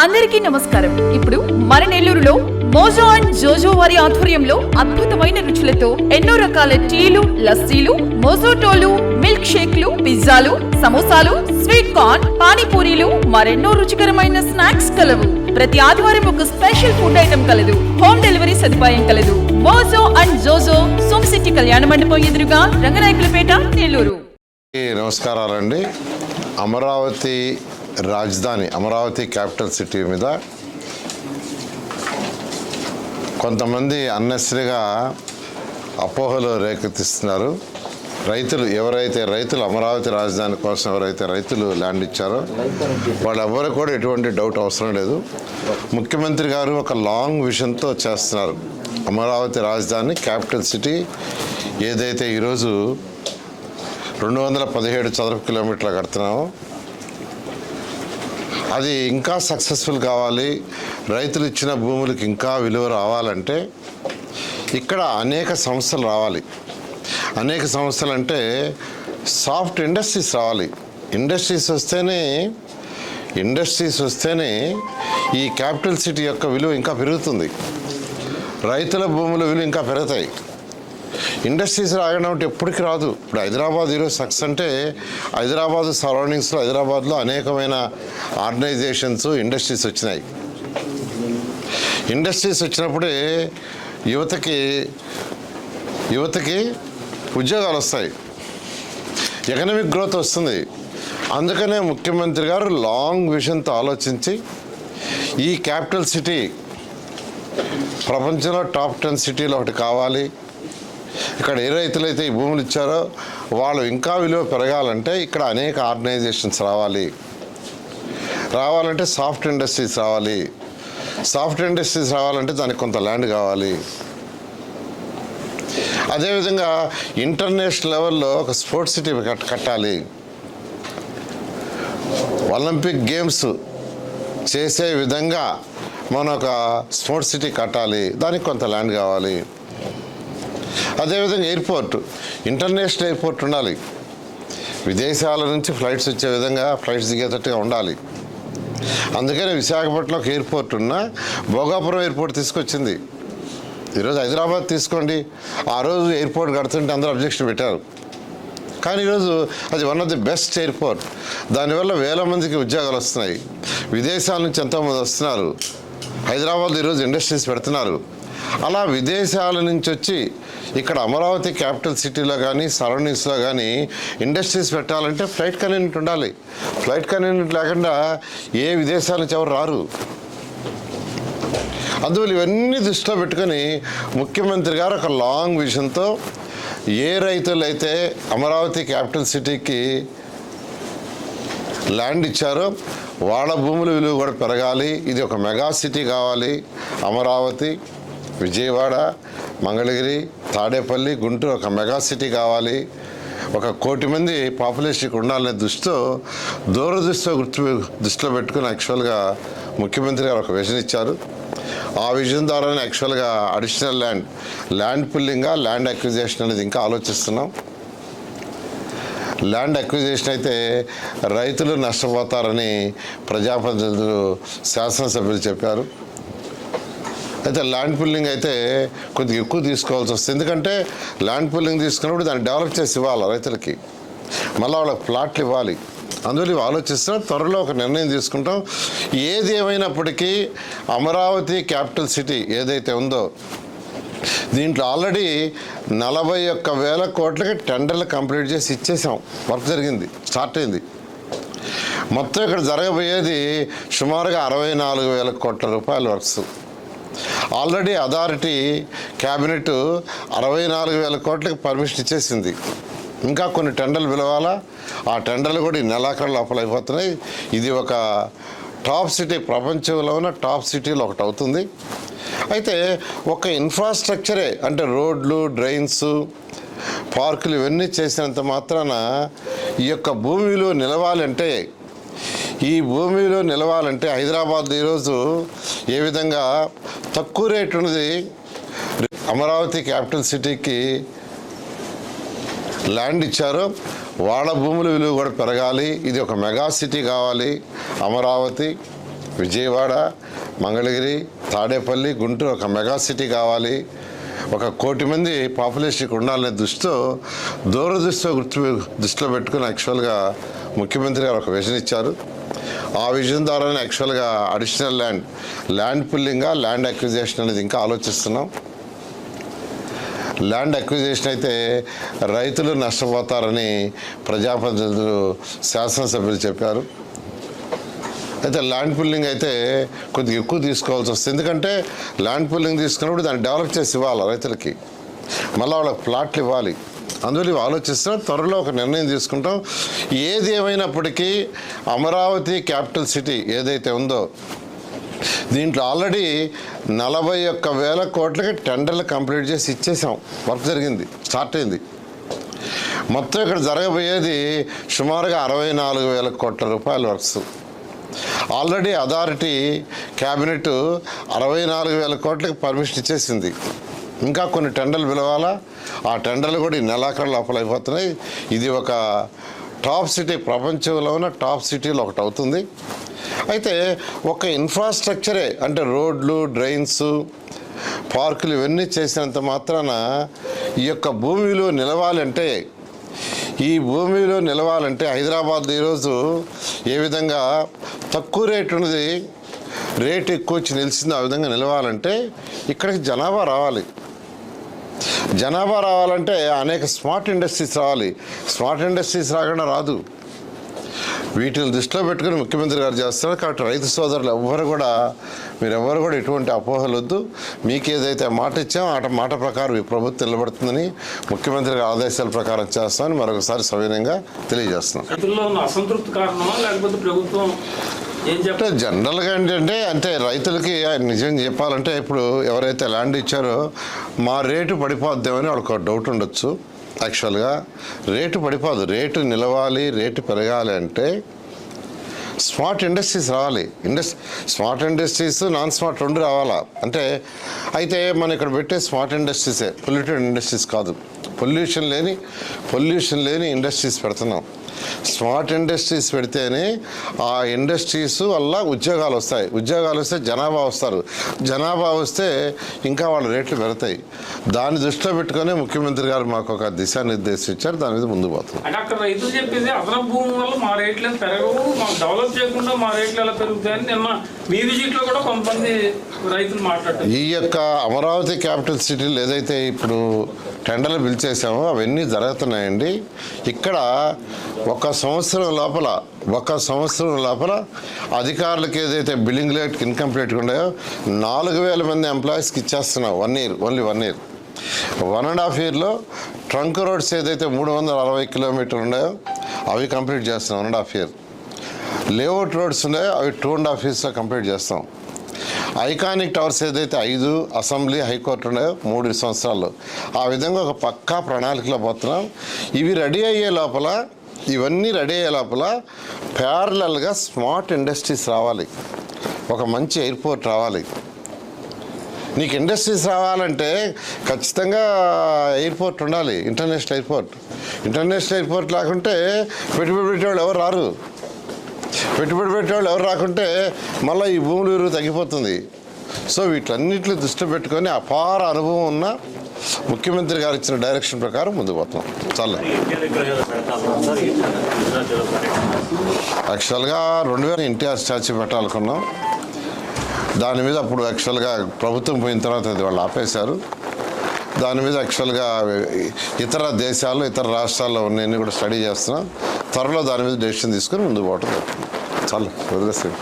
అందరికీ నమస్కారం. ఇప్పుడు మన నెల్లూరులో మోజో అండ్ జోజో వారి ఆధ్వర్యంలో అద్భుతమైన రుచులతో ఎన్నో రకాల టీలు, లస్సీలు, మోజోటోలు, మిల్క్ షేక్లు, పిజ్జాలు, సమోసాలు, స్వీట్ కార్న్, పానీపూరీలు, మరెన్నో రుచికరమైన స్నాక్స్ కలవు. ప్రతి ఆదివారం ఒక స్పెషల్ ఫుడ్ ఐటమ్ కలదు. హోమ్ డెలివరీ సదుపాయం కలదు. మోజో అండ్ జోజో, సోమ్ సిటీ కళ్యాణ మండపం ఎదురుగా, రంగనాయకులపేట, నెల్లూరు. నమస్కారాలండి. అమరావతి రాజధాని, అమరావతి క్యాపిటల్ సిటీ మీద కొంతమంది అన్నెసరిగా అపోహలు రేకెత్తిస్తున్నారు. ఎవరైతే రైతులు అమరావతి రాజధాని కోసం ఎవరైతే రైతులు ల్యాండ్ ఇచ్చారో వాళ్ళెవరికి కూడా ఎటువంటి డౌట్ అవసరం లేదు. ముఖ్యమంత్రి గారు ఒక లాంగ్ విజన్తో చేస్తున్నారు. అమరావతి రాజధాని క్యాపిటల్ సిటీ ఏదైతే ఈరోజు 217 చదరపు కిలోమీటర్లు కడుతున్నామో అది ఇంకా సక్సెస్ఫుల్ కావాలి. రైతులు ఇచ్చిన భూములకు ఇంకా విలువ రావాలంటే ఇక్కడ అనేక సంస్థలు రావాలి. అనేక సంస్థలు అంటే సాఫ్ట్ ఇండస్ట్రీస్ రావాలి. ఇండస్ట్రీస్ వస్తేనే ఈ క్యాపిటల్ సిటీ యొక్క విలువ ఇంకా పెరుగుతుంది. రైతుల భూముల విలువ ఇంకా పెరుగుతాయి. ఇండస్ట్రీస్ రాగడం అంటే ఎప్పటికీ రాదు. ఇప్పుడు హైదరాబాద్ ఈరోజు సక్సెస్ అంటే హైదరాబాద్ సరౌండింగ్స్లో, హైదరాబాద్లో అనేకమైన ఆర్గనైజేషన్స్, ఇండస్ట్రీస్ వచ్చినాయి. ఇండస్ట్రీస్ వచ్చినప్పుడే యువతకి ఉద్యోగాలు వస్తాయి, ఎకనామిక్ గ్రోత్ వస్తుంది. అందుకనే ముఖ్యమంత్రి గారు లాంగ్ విజన్తో ఆలోచించి ఈ క్యాపిటల్ సిటీ ప్రపంచంలో టాప్ 10 సిటీలో ఒకటి కావాలి. ఇక్కడ ఏ రైతులైతే ఈ భూములు ఇచ్చారో వాళ్ళు ఇంకా విలువ పెరగాలంటే ఇక్కడ అనేక ఆర్గనైజేషన్స్ రావాలంటే సాఫ్ట్ ఇండస్ట్రీస్ రావాలి. సాఫ్ట్ ఇండస్ట్రీస్ రావాలంటే దానికి కొంత ల్యాండ్ కావాలి. అదేవిధంగా ఇంటర్నేషనల్ లెవెల్లో ఒక స్పోర్ట్స్ సిటీ కట్టాలి. ఒలింపిక్ గేమ్స్ చేసే విధంగా మనం ఒక స్పోర్ట్స్ సిటీ కట్టాలి. దానికి కొంత ల్యాండ్ కావాలి. అదేవిధంగా ఇంటర్నేషనల్ ఎయిర్పోర్ట్ ఉండాలి. విదేశాల నుంచి ఫ్లైట్స్ వచ్చే విధంగా, ఫ్లైట్స్ దిగేటట్టుగా ఉండాలి. అందుకనే విశాఖపట్నంలో ఒక ఎయిర్పోర్ట్ ఉన్నా భోగాపురం ఎయిర్పోర్ట్ తీసుకొచ్చింది. ఈరోజు హైదరాబాద్ తీసుకోండి, ఆ రోజు ఎయిర్పోర్ట్ కడుతుంటే అందరూ అబ్జెక్షన్ పెట్టారు. కానీ ఈరోజు అది one of the best airport. దానివల్ల వేల మందికి ఉద్యోగాలు వస్తున్నాయి. విదేశాల నుంచి ఎంతోమంది వస్తున్నారు. హైదరాబాద్ ఈరోజు ఇండస్ట్రీస్ పెడుతున్నారు. అలా విదేశాల నుంచి వచ్చి ఇక్కడ అమరావతి క్యాపిటల్ సిటీలో కానీ సరౌండింగ్స్లో కానీ ఇండస్ట్రీస్ పెట్టాలంటే ఫ్లైట్ కన్వీనియంట్ ఉండాలి. ఫ్లైట్ కన్వీనియంట్ లేకుండా ఏ విదేశాల నుంచి ఎవరు రారు. అందువల్ల ఇవన్నీ దృష్టిలో పెట్టుకొని ముఖ్యమంత్రి గారు ఒక లాంగ్ విజన్తో ఏ రైతులైతే అమరావతి క్యాపిటల్ సిటీకి ల్యాండ్ ఇచ్చారో వాళ్ళ భూముల విలువ కూడా పెరగాలి. ఇది ఒక మెగా సిటీ కావాలి. అమరావతి, విజయవాడ, మంగళగిరి, తాడేపల్లి, గుంటూరు ఒక మెగా సిటీ కావాలి. 1 కోటి మంది పాపులేషన్ ఉండాలనే దృష్టిలో పెట్టుకుని యాక్చువల్గా ముఖ్యమంత్రి గారు ఒక విజన్ ఇచ్చారు. ఆ విజన్ ద్వారానే యాక్చువల్గా అడిషనల్ ల్యాండ్ పుల్లింగ్గా ల్యాండ్ అక్విజిషన్ అనేది ఇంకా ఆలోచిస్తున్నాం. ల్యాండ్ అక్విజిషన్ అయితే రైతులు నష్టపోతారని ప్రజాప్రతినిధులు, శాసనసభ్యులు చెప్పారు. అయితే ల్యాండ్ పుల్లింగ్ అయితే కొద్దిగా ఎక్కువ తీసుకోవాల్సి వస్తుంది. ఎందుకంటే ల్యాండ్ పుల్లింగ్ తీసుకున్నప్పుడు దాన్ని డెవలప్ చేసి ఇవ్వాలి రైతులకి, మళ్ళీ వాళ్ళకి ప్లాట్లు ఇవ్వాలి. అందువల్ల ఇవి ఆలోచిస్తున్నాం. త్వరలో ఒక నిర్ణయం తీసుకుంటాం. ఏది ఏమైనప్పటికీ అమరావతి క్యాపిటల్ సిటీ ఏదైతే ఉందో దీంట్లో ఆల్రెడీ 41,000 కోట్లకి టెండర్లు కంప్లీట్ చేసి ఇచ్చేసాం. వర్క్ జరిగింది, స్టార్ట్ అయింది. మొత్తం ఇక్కడ జరగబోయేది సుమారుగా 64,000 కోట్ల రూపాయల వర్క్స్. ఆల్రెడీ అథారిటీ క్యాబినెట్ 64,000 కోట్లకి పర్మిషన్ ఇచ్చేసింది. ఇంకా కొన్ని టెండర్లు పిలవాలా. ఆ టెండర్లు కూడా ఈ నెలాఖరు లోపల అయిపోతున్నాయి. ఇది ఒక టాప్ సిటీ, ప్రపంచంలో ఉన్న టాప్ సిటీలో ఒకటి అవుతుంది. అయితే ఒక ఇన్ఫ్రాస్ట్రక్చరే అంటే రోడ్లు, డ్రైన్స్, పార్కులు ఇవన్నీ చేసినంత మాత్రాన ఈ యొక్క భూమి విలువ నిలవాలంటే హైదరాబాద్ ఈరోజు ఏ విధంగా తక్కువ రేటు ఉన్నది. అమరావతి క్యాపిటల్ సిటీకి ల్యాండ్ ఇచ్చారో వాళ్ళ భూముల విలువ కూడా పెరగాలి. ఇది ఒక మెగా సిటీ కావాలి. అమరావతి, విజయవాడ, మంగళగిరి, తాడేపల్లి, గుంటూరు ఒక మెగా సిటీ కావాలి, 1 కోటి మంది పాపులేషన్కి ఉండాలనే దృష్టిలో పెట్టుకుని యాక్చువల్గా ముఖ్యమంత్రి గారు ఒక విజన్ ఇచ్చారు. ఆ విజన్ ద్వారానే యాక్చువల్గా అడిషనల్ ల్యాండ్ పుల్లింగా ల్యాండ్ అక్విజిషన్ అనేది ఇంకా ఆలోచిస్తున్నాం. ల్యాండ్ అక్విజిషన్ అయితే రైతులు నష్టపోతారని ప్రజాప్రతినిధులు, శాసనసభ్యులు చెప్పారు. అయితే ల్యాండ్ పుల్లింగ్ అయితే కొద్దిగా ఎక్కువ తీసుకోవాల్సి వస్తుంది. ఎందుకంటే ల్యాండ్ పుల్లింగ్ తీసుకున్నప్పుడు దాన్ని డెవలప్ చేసి ఇవ్వాలి రైతులకి, మళ్ళీ వాళ్ళకి ప్లాట్లు ఇవ్వాలి. అందువల్ల ఇవి ఆలోచిస్తున్నాం. త్వరలో ఒక నిర్ణయం తీసుకుంటాం. ఏది ఏమైనప్పటికీ అమరావతి క్యాపిటల్ సిటీ ఏదైతే ఉందో దీంట్లో ఆల్రెడీ 41,000 కోట్లకి టెండర్లు కంప్లీట్ చేసి ఇచ్చేసాం. వర్క్ జరిగింది, స్టార్ట్ అయింది. మొత్తం ఇక్కడ జరగబోయేది సుమారుగా 64,000 కోట్ల రూపాయల వర్క్స్. ఆల్రెడీ అథారిటీ క్యాబినెట్ 64,000 కోట్లకి పర్మిషన్ ఇచ్చేసింది. ఇంకా కొన్ని టెండర్లు పిలవాలా. ఆ టెండర్లు కూడా ఈ నెలాఖరు లోపల అయిపోతున్నాయి. ఇది ఒక టాప్ సిటీ, ప్రపంచంలో ఉన్న టాప్ సిటీలో ఒకటి అవుతుంది. అయితే ఒక ఇన్ఫ్రాస్ట్రక్చరే అంటే రోడ్లు, డ్రైన్స్, పార్కులు ఇవన్నీ చేసినంత మాత్రాన ఈ యొక్క భూమి విలువ నిలవాలంటే, హైదరాబాద్ ఈరోజు ఏ విధంగా తక్కువ రేటు ఉన్నది రేటు ఎక్కువ వచ్చి నిలిచిందో ఆ విధంగా నిలవాలంటే ఇక్కడికి జనాభా రావాలంటే అనేక స్మార్ట్ ఇండస్ట్రీస్ రావాలి. స్మార్ట్ ఇండస్ట్రీస్ రాకుండా రాదు. వీటిని దృష్టిలో పెట్టుకుని ముఖ్యమంత్రి గారు చేస్తున్నారు. కాబట్టి రైతు సోదరులు మీరెవ్వరు కూడా ఎటువంటి అపోహలు వద్దు. మీకు ఏదైతే మాట ఇచ్చామో ఆ మాట ప్రకారం ఈ ప్రభుత్వం నిలబడుతుందని, ముఖ్యమంత్రి గారి ఆదేశాల ప్రకారం చేస్తామని మరొకసారి సవినయంగా తెలియజేస్తున్నాం. అసంతృప్తి కారణమా లేకపోతే ప్రభుత్వం అంటే జనరల్గా అంటే రైతులకి నిజం చెప్పాలంటే ఇప్పుడు ఎవరైతే ల్యాండ్ ఇచ్చారో మా రేటు పడిపోద్దామని వాళ్ళకి ఒక డౌట్ ఉండొచ్చు. యాక్చువల్గా రేటు పడిపోదు. రేటు నిలవాలి, రేటు పెరగాలి అంటే స్మార్ట్ ఇండస్ట్రీస్ రావాలి. స్మార్ట్ ఇండస్ట్రీస్, నాన్ స్మార్ట్ రెండు రావాలా. అయితే మనం ఇక్కడ పెట్టే స్మార్ట్ ఇండస్ట్రీసే, పొల్యూటెడ్ ఇండస్ట్రీస్ కాదు. పొల్యూషన్ లేని ఇండస్ట్రీస్ పెడుతున్నాం. స్మార్ట్ ఇండస్ట్రీస్ పెడితేనే ఆ ఇండస్ట్రీస్ వల్ల ఉద్యోగాలు వస్తే జనాభా వస్తారు. జనాభా వస్తే ఇంకా వాళ్ళ రేట్లు పెడతాయి. దాన్ని దృష్టిలో పెట్టుకుని ముఖ్యమంత్రి గారు మాకు ఒక దిశానిర్దేశం ఇచ్చారు. దాని మీద ముందుకు పోతాం. అక్కడ రైతులు చెప్పింది అదనపు భూమి వల్ల మా రేట్లు పెరగవు, మాకు డెవలప్ చేయకుండా మా రేట్లు ఎలా పెరుగుతాయని నిన్న మీ విజిట్లో కూడా కొంతమంది రైతులు మాట్లాడారు. ఈ యొక్క అమరావతి క్యాపిటల్ సిటీలు ఏదైతే ఇప్పుడు టెండర్లు పిలిచేసామో అవన్నీ జరుగుతున్నాయండి. ఇక్కడ ఒక సంవత్సరం లోపల అధికారులకు ఏదైతే బిల్లింగ్ రేట్ ఇన్కంప్లీట్గా ఉన్నాయో 4,000 మంది ఎంప్లాయీస్కి ఇచ్చేస్తున్నాం. 1 year, ఓన్లీ 1 year. 1.5 yearలో ట్రంక్ రోడ్స్ ఏదైతే 360 కిలోమీటర్లు ఉన్నాయో అవి కంప్లీట్ చేస్తున్నాం 1.5 year. లేఅవుట్ రోడ్స్ ఉన్నాయో అవి 2.5 yearsలో కంప్లీట్ చేస్తాం. ఐకానిక్ టవర్స్ ఏదైతే 5 అసెంబ్లీ, హైకోర్టు ఉన్నాయో 3 సంవత్సరాల్లో. ఆ విధంగా ఒక పక్కా ప్రణాళికలో పోతున్నాం. ఇవన్నీ రెడీ అయ్యే లోపల ప్యారలల్గా స్మార్ట్ ఇండస్ట్రీస్ రావాలి. ఒక మంచి ఎయిర్పోర్ట్ రావాలి. నీకు ఇండస్ట్రీస్ రావాలంటే ఖచ్చితంగా ఎయిర్పోర్ట్ ఉండాలి. ఇంటర్నేషనల్ ఎయిర్పోర్ట్ లేకుంటే పెట్టుబడి పెట్టేవాళ్ళు ఎవరు రాకుంటే మళ్ళీ ఈ భూముల విలువ తగ్గిపోతుంది. సో వీటన్నిటిని దృష్టి పెట్టుకొని అపార అనుభవం ఉన్న ముఖ్యమంత్రి గారు ఇచ్చిన డైరెక్షన్ ప్రకారం ముందుకు పోతున్నాం. చాలా యాక్చువల్గా 2000 ఎన్టీఆర్ స్టాచ్యూ పెట్టాలనుకున్నాం. దాని మీద అప్పుడు యాక్చువల్గా ప్రభుత్వం పోయిన తర్వాత అది వాళ్ళు ఆపేశారు. దాని మీద యాక్చువల్గా ఇతర దేశాల్లో, ఇతర రాష్ట్రాల్లో ఉన్నాయన్నీ కూడా స్టడీ చేస్తున్నాం. త్వరలో దాని మీద డెసిషన్ తీసుకొని ముందుకు పోవటం చాలా వదిలేస్తాం.